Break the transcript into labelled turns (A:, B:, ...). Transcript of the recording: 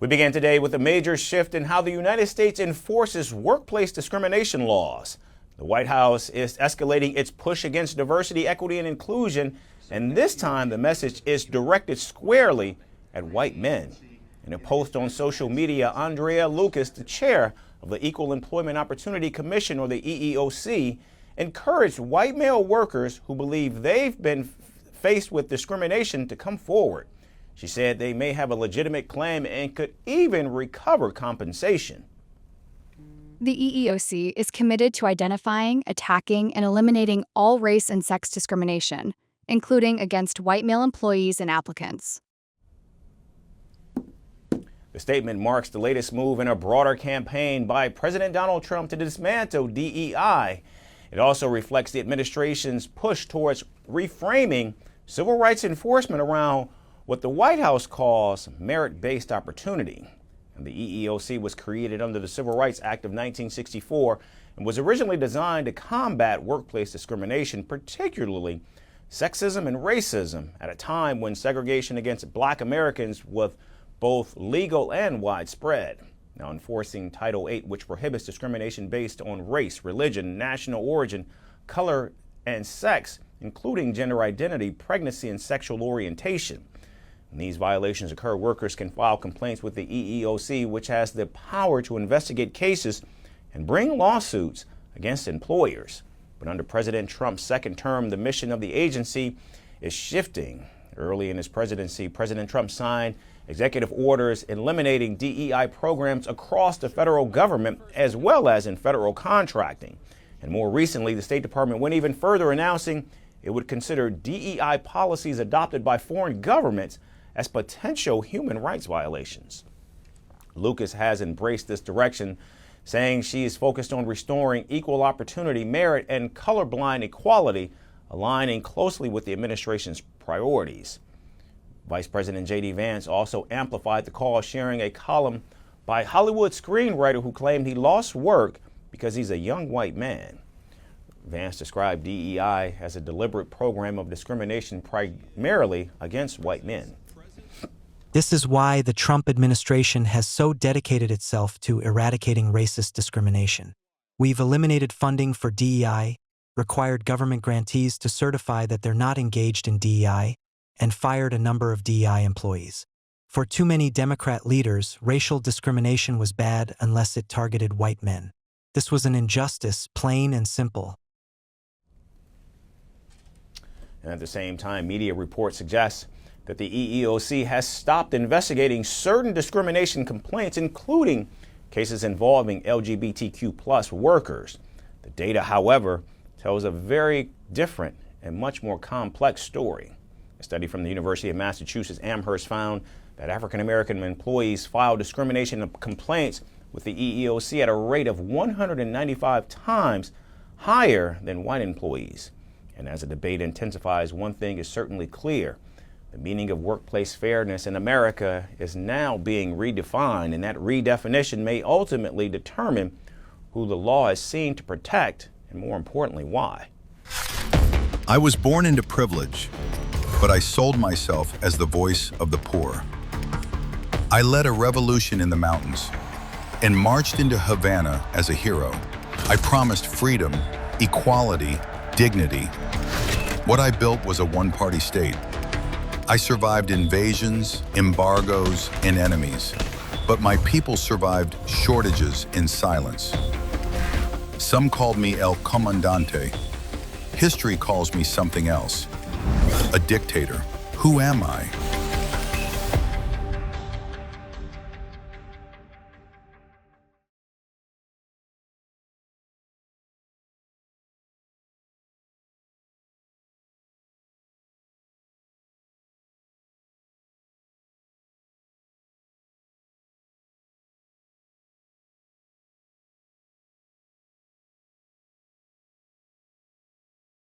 A: We began today with a major shift in how the United States enforces workplace discrimination laws. The White House is escalating its push against diversity, equity, and inclusion, and this time the message is directed squarely at white men. In a post on social media, Andrea Lucas, the chair of the Equal Employment Opportunity Commission, or the EEOC, encouraged white male workers who believe they've been faced with discrimination to come forward. She said they may have a legitimate claim and could even recover compensation.
B: The EEOC is committed to identifying, attacking, and eliminating all race and sex discrimination, including against white male employees and applicants.
A: The statement marks the latest move in a broader campaign by President Donald Trump to dismantle DEI. It also reflects the administration's push towards reframing civil rights enforcement around what the White House calls merit-based opportunity. And the EEOC was created under the Civil Rights Act of 1964 and was originally designed to combat workplace discrimination, particularly sexism and racism, at a time when segregation against Black Americans was both legal and widespread. Now, enforcing Title VIII, which prohibits discrimination based on race, religion, national origin, color, and sex, including gender identity, pregnancy, and sexual orientation. When these violations occur, workers can file complaints with the EEOC, which has the power to investigate cases and bring lawsuits against employers. But under President Trump's second term, the mission of the agency is shifting. Early in his presidency, President Trump signed executive orders eliminating DEI programs across the federal government, as well as in federal contracting. And more recently, the State Department went even further, announcing it would consider DEI policies adopted by foreign governments as potential human rights violations. Lucas has embraced this direction, saying she is focused on restoring equal opportunity, merit, and colorblind equality, aligning closely with the administration's priorities. Vice President J.D. Vance also amplified the call, sharing a column by Hollywood screenwriter who claimed he lost work because he's a young white man. Vance described DEI as a deliberate program of discrimination primarily against white men.
C: This is why the Trump administration has so dedicated itself to eradicating racist discrimination. We've eliminated funding for DEI, required government grantees to certify that they're not engaged in DEI, and fired a number of DEI employees. For too many Democrat leaders, racial discrimination was bad unless it targeted white men. This was an injustice, plain and simple.
A: And at the same time, media reports suggest that the EEOC has stopped investigating certain discrimination complaints, including cases involving LGBTQ+ workers. The data, however, tells a very different and much more complex story. A study from the University of Massachusetts Amherst found that African American employees filed discrimination complaints with the EEOC at a rate of 195 times higher than white employees. And as the debate intensifies, one thing is certainly clear. The meaning of workplace fairness in America is now being redefined, and that redefinition may ultimately determine who the law is seen to protect, and more importantly, why.
D: I was born into privilege, but I sold myself as the voice of the poor. I led a revolution in the mountains and marched into Havana as a hero. I promised freedom, equality, dignity. What I built was a one-party state. I survived invasions, embargoes, and enemies, but my people survived shortages in silence. Some called me El Comandante. History calls me something else. A dictator. Who am I?